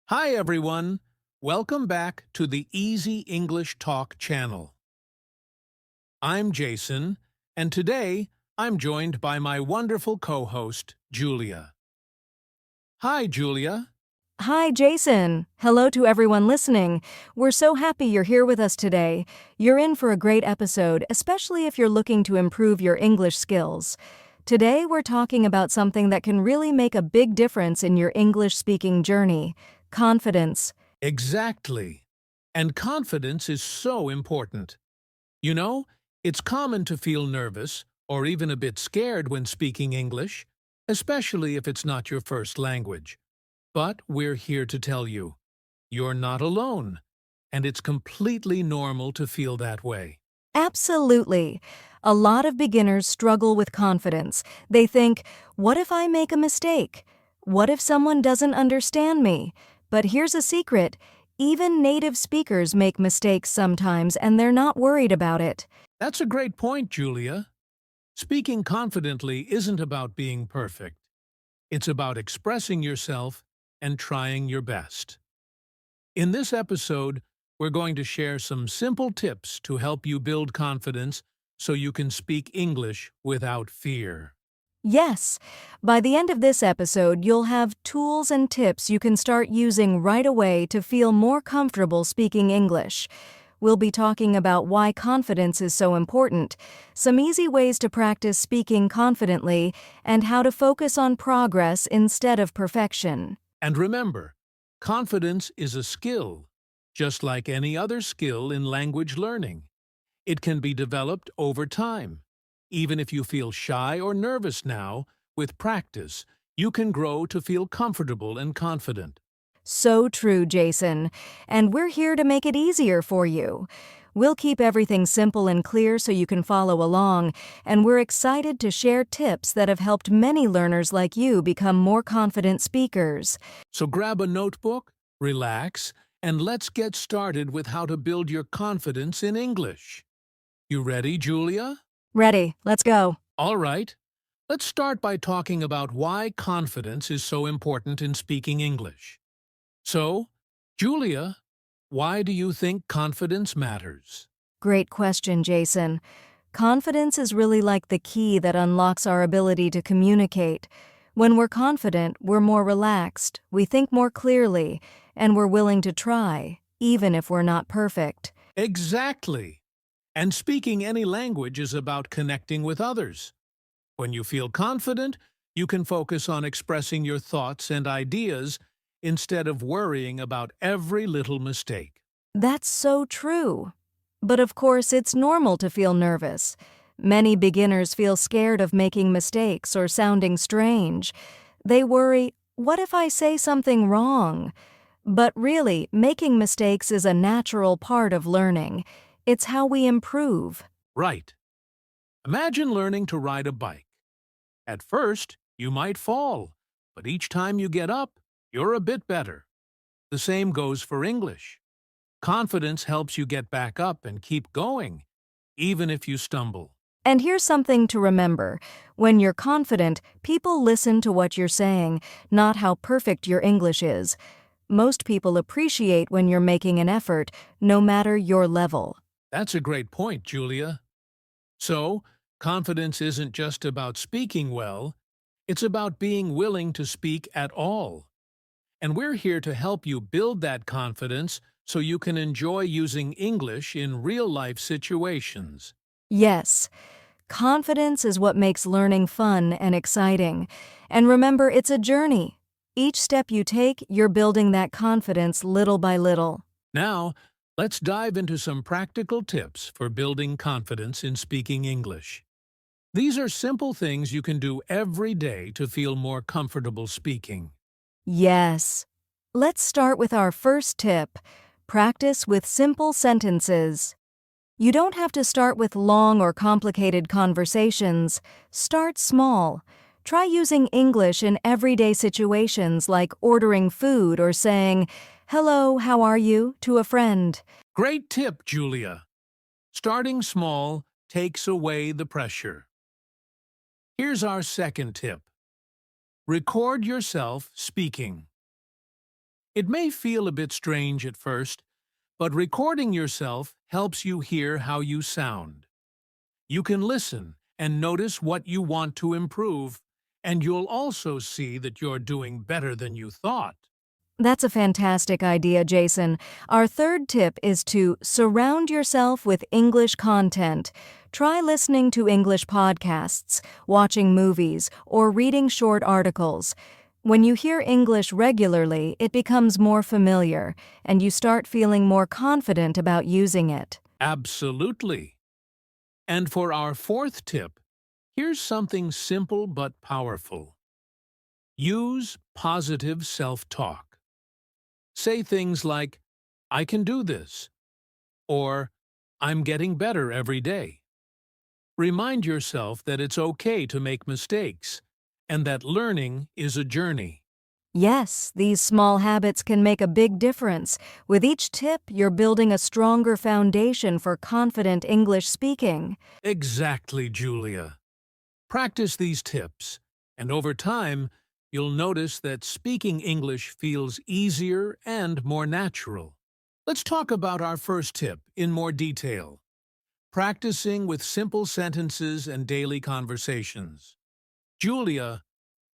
Hi everyone, welcome back to the Easy English Talk channel. I'm Jason, and today I'm joined by my wonderful co-host, Julia. Hi, Julia. Hi, Jason. Hello to everyone listening. We're so happy you're here with us today. You're in for a great episode, especially if you're looking to improve your English skills. Today, we're talking about something that can really make a big difference in your English speaking journey: confidence. Exactly. And confidence is so important. You know, it's common to feel nervous or even a bit scared when speaking English, especially if it's not your first language. But we're here to tell you, you're not alone, and it's completely normal to feel that way. Absolutely. A lot of beginners struggle with confidence. They think, what if I make a mistake? What if someone doesn't understand me? But here's a secret. Even native speakers make mistakes sometimes, and they're not worried about it. That's a great point, Julia. Speaking confidently isn't about being perfect. It's about expressing yourself and trying your best. In this episode, we're going to share some simple tips to help you build confidence so you can speak English without fear. Yes, by the end of this episode, you'll have tools and tips you can start using right away to feel more comfortable speaking English. We'll be talking about why confidence is so important, some easy ways to practice speaking confidently, and how to focus on progress instead of perfection. And remember, confidence is a skill, just like any other skill in language learning. It can be developed over time. Even if you feel shy or nervous now, with practice, you can grow to feel comfortable and confident. So true, Jason. And we're here to make it easier for you. We'll keep everything simple and clear so you can follow along, and we're excited to share tips that have helped many learners like you become more confident speakers. So grab a notebook, relax, and let's get started with how to build your confidence in English. You ready, Julia? Ready, let's go. All right. Let's start by talking about why confidence is so important in speaking English. So, Julia, why do you think confidence matters? Great question, Jason. Confidence is really like the key that unlocks our ability to communicate. When we're confident, we're more relaxed, we think more clearly, and we're willing to try, even if we're not perfect. Exactly. And speaking any language is about connecting with others. When you feel confident, you can focus on expressing your thoughts and ideas instead of worrying about every little mistake. That's so true. But of course, it's normal to feel nervous. Many beginners feel scared of making mistakes or sounding strange. They worry, what if I say something wrong? But really, making mistakes is a natural part of learning. It's how we improve. Right. Imagine learning to ride a bike. At first, you might fall, but each time you get up, you're a bit better. The same goes for English. Confidence helps you get back up and keep going, even if you stumble. And here's something to remember. When you're confident, people listen to what you're saying, not how perfect your English is. Most people appreciate when you're making an effort, no matter your level. That's a great point, Julia. So, confidence isn't just about speaking well, it's about being willing to speak at all. And we're here to help you build that confidence so you can enjoy using English in real-life situations. Yes, confidence is what makes learning fun and exciting. And remember, it's a journey. Each step you take, you're building that confidence little by little. Now, let's dive into some practical tips for building confidence in speaking English. These are simple things you can do every day to feel more comfortable speaking. Yes. Let's start with our first tip. Practice with simple sentences. You don't have to start with long or complicated conversations. Start small. Try using English in everyday situations like ordering food or saying, "Hello, how are you?" to a friend. Great tip, Julia. Starting small takes away the pressure. Here's our second tip. Record yourself speaking. It may feel a bit strange at first, but recording yourself helps you hear how you sound. You can listen and notice what you want to improve, and you'll also see that you're doing better than you thought. That's a fantastic idea, Jason. Our third tip is to surround yourself with English content. Try listening to English podcasts, watching movies, or reading short articles. When you hear English regularly, it becomes more familiar, and you start feeling more confident about using it. Absolutely. And for our fourth tip, here's something simple but powerful. Use positive self-talk. Say things like, I can do this, or I'm getting better every day. Remind yourself that it's okay to make mistakes, and that learning is a journey. Yes, these small habits can make a big difference. With each tip, you're building a stronger foundation for confident English speaking. Exactly, Julia. Practice these tips, and over time, you'll notice that speaking English feels easier and more natural. Let's talk about our first tip in more detail. Practicing with simple sentences and daily conversations. Julia,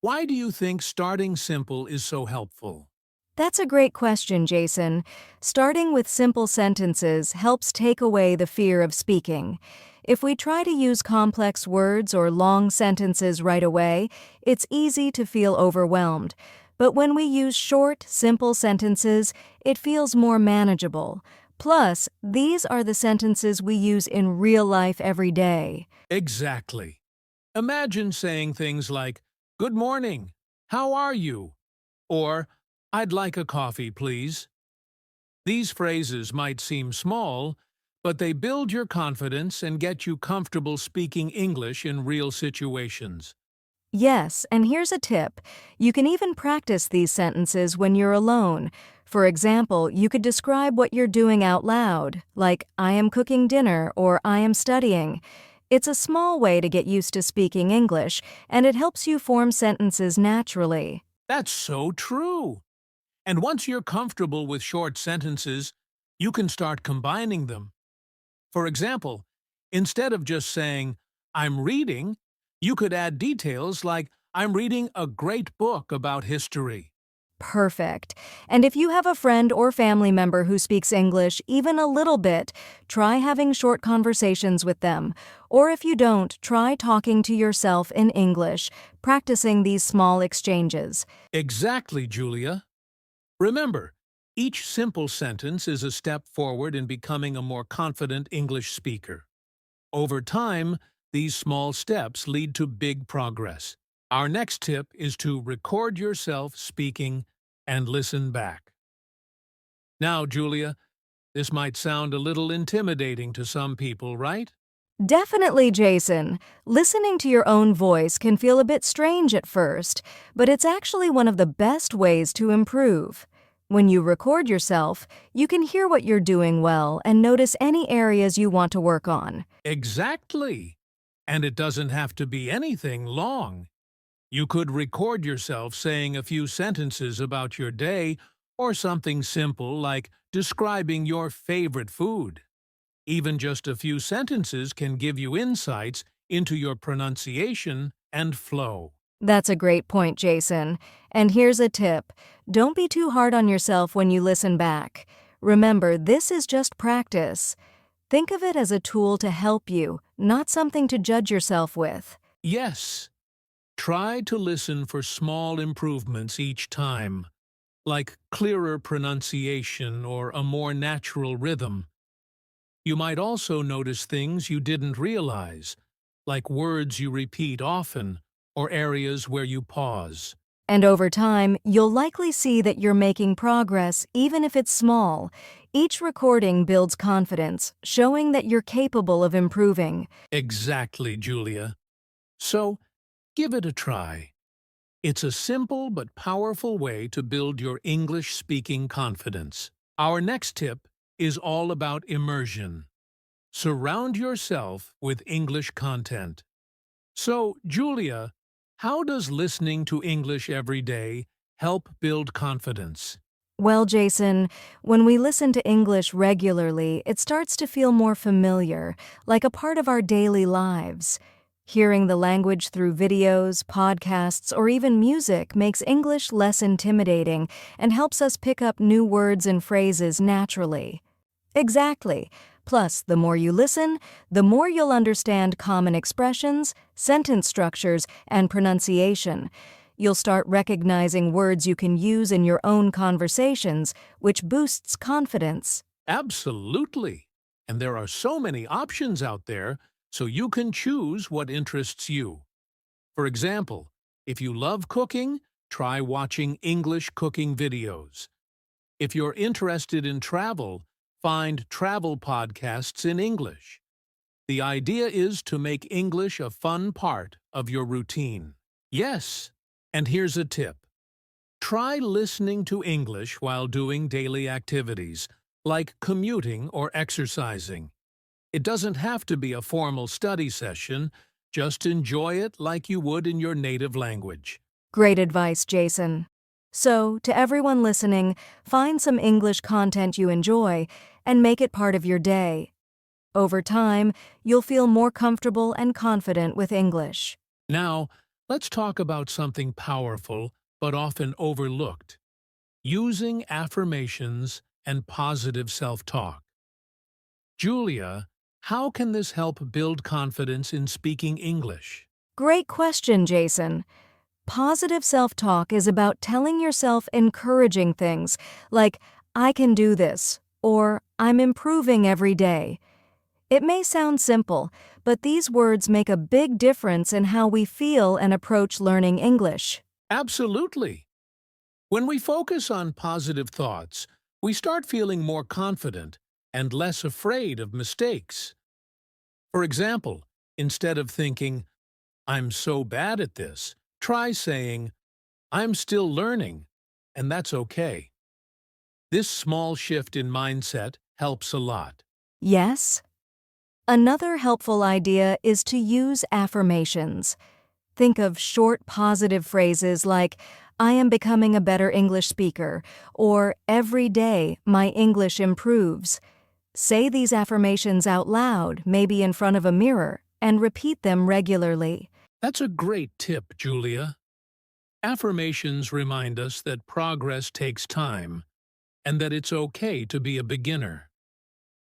why do you think starting simple is so helpful? That's a great question, Jason. Starting with simple sentences helps take away the fear of speaking. If we try to use complex words or long sentences right away, it's easy to feel overwhelmed. But when we use short, simple sentences, it feels more manageable. Plus, these are the sentences we use in real life every day. Exactly. Imagine saying things like, Good morning, how are you? Or, I'd like a coffee, please. These phrases might seem small, but they build your confidence and get you comfortable speaking English in real situations. Yes, and here's a tip. You can even practice these sentences when you're alone. For example, you could describe what you're doing out loud, like, I am cooking dinner or I am studying. It's a small way to get used to speaking English, and it helps you form sentences naturally. That's so true. And once you're comfortable with short sentences, you can start combining them. For example, instead of just saying, I'm reading, you could add details like, I'm reading a great book about history. Perfect. And if you have a friend or family member who speaks English even a little bit, try having short conversations with them. Or if you don't, try talking to yourself in English, practicing these small exchanges. Exactly, Julia. Remember, each simple sentence is a step forward in becoming a more confident English speaker. Over time, these small steps lead to big progress. Our next tip is to record yourself speaking and listen back. Now, Julia, this might sound a little intimidating to some people, right? Definitely, Jason. Listening to your own voice can feel a bit strange at first, but it's actually one of the best ways to improve. When you record yourself, you can hear what you're doing well and notice any areas you want to work on. Exactly. And it doesn't have to be anything long. You could record yourself saying a few sentences about your day or something simple like describing your favorite food. Even just a few sentences can give you insights into your pronunciation and flow. That's a great point, Jason. And here's a tip. Don't be too hard on yourself when you listen back. Remember, this is just practice. Think of it as a tool to help you, not something to judge yourself with. Yes, try to listen for small improvements each time, like clearer pronunciation or a more natural rhythm. You might also notice things you didn't realize, like words you repeat often or areas where you pause. And over time, you'll likely see that you're making progress, even if it's small. Each recording builds confidence, showing that you're capable of improving. Exactly, Julia. So, give it a try. It's a simple but powerful way to build your English-speaking confidence. Our next tip is all about immersion. Surround yourself with English content. So, Julia, how does listening to English every day help build confidence? Well, Jason, when we listen to English regularly, it starts to feel more familiar, like a part of our daily lives. Hearing the language through videos, podcasts, or even music makes English less intimidating and helps us pick up new words and phrases naturally. Exactly. Plus, the more you listen, the more you'll understand common expressions, sentence structures, and pronunciation. You'll start recognizing words you can use in your own conversations, which boosts confidence. Absolutely. And there are so many options out there, so you can choose what interests you. For example, if you love cooking, try watching English cooking videos. If you're interested in travel, find travel podcasts in English. The idea is to make English a fun part of your routine. Yes, and here's a tip. Try listening to English while doing daily activities, like commuting or exercising. It doesn't have to be a formal study session, just enjoy it like you would in your native language. Great advice, Jason. So, to everyone listening, find some English content you enjoy and make it part of your day. Over time, you'll feel more comfortable and confident with English. Now, let's talk about something powerful but often overlooked: using affirmations and positive self-talk. Julia, how can this help build confidence in speaking English? Great question, Jason. Positive self-talk is about telling yourself encouraging things like, I can do this, or I'm improving every day. It may sound simple, but these words make a big difference in how we feel and approach learning English. Absolutely. When we focus on positive thoughts, we start feeling more confident and less afraid of mistakes. For example, instead of thinking, I'm so bad at this, try saying, I'm still learning, and that's okay. This small shift in mindset helps a lot. Yes? Another helpful idea is to use affirmations. Think of short positive phrases like, I am becoming a better English speaker, or every day my English improves. Say these affirmations out loud, maybe in front of a mirror, and repeat them regularly. That's a great tip, Julia. Affirmations remind us that progress takes time and that it's okay to be a beginner.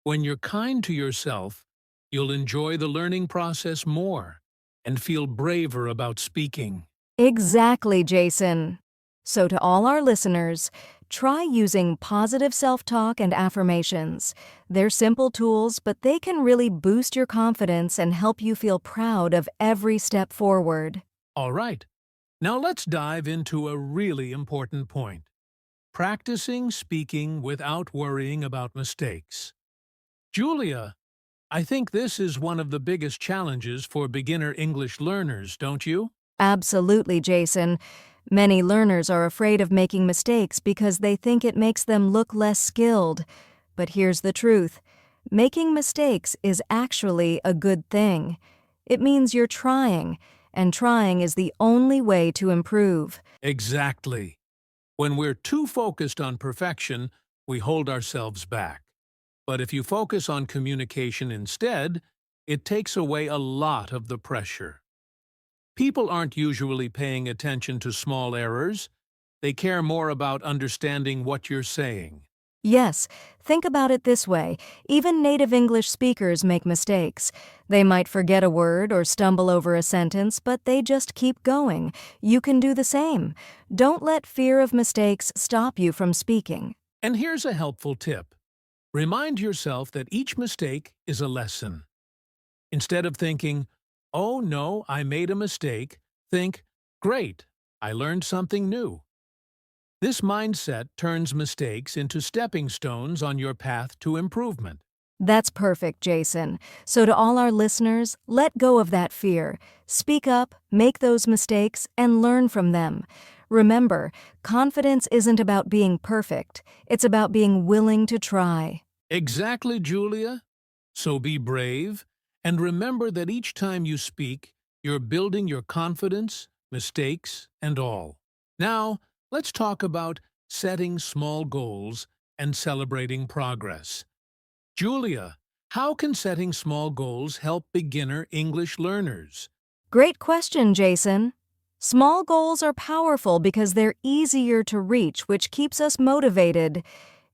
When you're kind to yourself, you'll enjoy the learning process more and feel braver about speaking. Exactly, Jason. So, to all our listeners, try using positive self-talk and affirmations. They're simple tools, but they can really boost your confidence and help you feel proud of every step forward. All right, now let's dive into a really important point: practicing speaking without worrying about mistakes. Julia, I think this is one of the biggest challenges for beginner English learners, don't you? Absolutely, Jason. Many learners are afraid of making mistakes because they think it makes them look less skilled. But here's the truth. Making mistakes is actually a good thing. It means you're trying, and trying is the only way to improve. Exactly. When we're too focused on perfection, we hold ourselves back. But if you focus on communication instead, it takes away a lot of the pressure. People aren't usually paying attention to small errors. They care more about understanding what you're saying. Yes, think about it this way. Even native English speakers make mistakes. They might forget a word or stumble over a sentence, but they just keep going. You can do the same. Don't let fear of mistakes stop you from speaking. And here's a helpful tip. Remind yourself that each mistake is a lesson. Instead of thinking, oh no, I made a mistake, think, great, I learned something new. This mindset turns mistakes into stepping stones on your path to improvement. That's perfect, Jason. So to all our listeners, let go of that fear. Speak up, make those mistakes, and learn from them. Remember, confidence isn't about being perfect. It's about being willing to try. Exactly, Julia. So be brave, and remember that each time you speak, you're building your confidence, mistakes, and all. Now, let's talk about setting small goals, and celebrating progress. Julia, how can setting small goals help beginner English learners? Great question, Jason. Small goals are powerful because they're easier to reach, which keeps us motivated.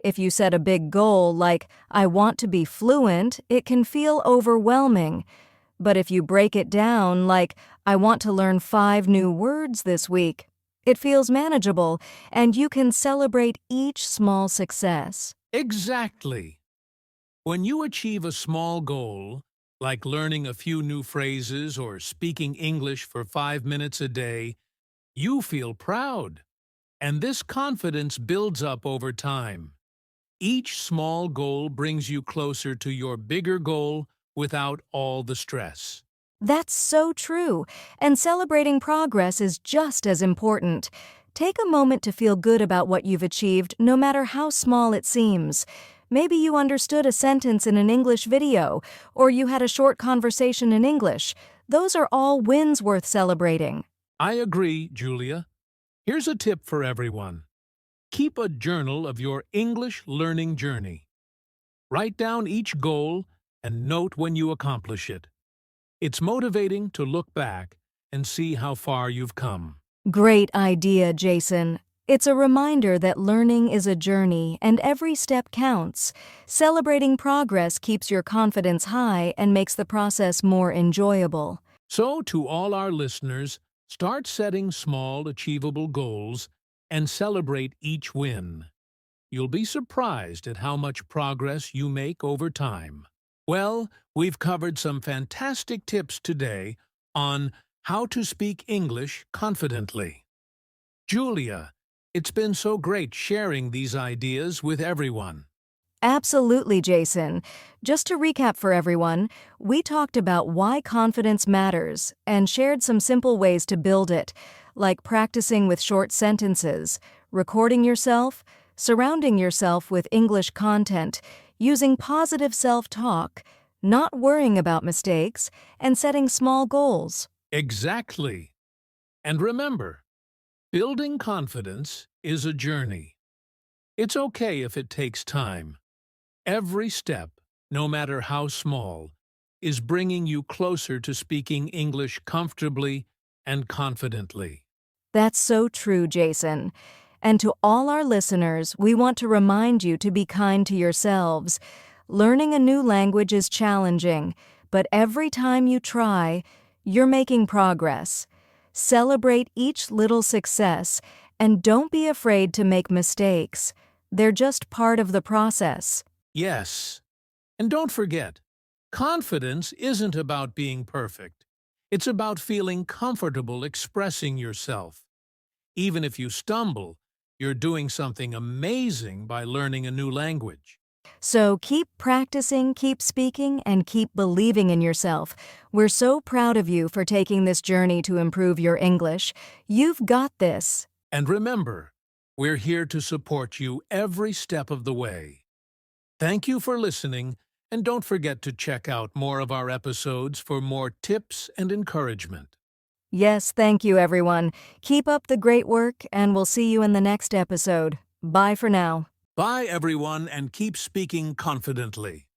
If you set a big goal like, I want to be fluent, it can feel overwhelming. But if you break it down like, I want to learn 5 new words this week, it feels manageable and you can celebrate each small success. Exactly. When you achieve a small goal, like learning a few new phrases or speaking English for 5 minutes a day, you feel proud. And this confidence builds up over time. Each small goal brings you closer to your bigger goal without all the stress. That's so true, and celebrating progress is just as important. Take a moment to feel good about what you've achieved, no matter how small it seems. Maybe you understood a sentence in an English video, or you had a short conversation in English. Those are all wins worth celebrating. I agree, Julia. Here's a tip for everyone. Keep a journal of your English learning journey. Write down each goal and note when you accomplish it. It's motivating to look back and see how far you've come. Great idea, Jason. It's a reminder that learning is a journey and every step counts. Celebrating progress keeps your confidence high and makes the process more enjoyable. So, to all our listeners, start setting small, achievable goals and celebrate each win. You'll be surprised at how much progress you make over time. Well, we've covered some fantastic tips today on how to speak English confidently. Julia, it's been so great sharing these ideas with everyone. Absolutely, Jason. Just to recap for everyone, we talked about why confidence matters and shared some simple ways to build it, like practicing with short sentences, recording yourself, surrounding yourself with English content, using positive self-talk, not worrying about mistakes, and setting small goals. Exactly. And remember, building confidence is a journey. It's okay if it takes time. Every step, no matter how small, is bringing you closer to speaking English comfortably and confidently. That's so true, Jason. And to all our listeners, we want to remind you to be kind to yourselves. Learning a new language is challenging, but every time you try, you're making progress. Celebrate each little success and don't be afraid to make mistakes. They're just part of the process. Yes. And don't forget, confidence isn't about being perfect. It's about feeling comfortable expressing yourself. Even if you stumble, you're doing something amazing by learning a new language. So keep practicing, keep speaking, and keep believing in yourself. We're so proud of you for taking this journey to improve your English. You've got this. And remember, we're here to support you every step of the way. Thank you for listening, and don't forget to check out more of our episodes for more tips and encouragement. Yes, thank you, everyone. Keep up the great work, and we'll see you in the next episode. Bye for now. Bye, everyone, and keep speaking confidently.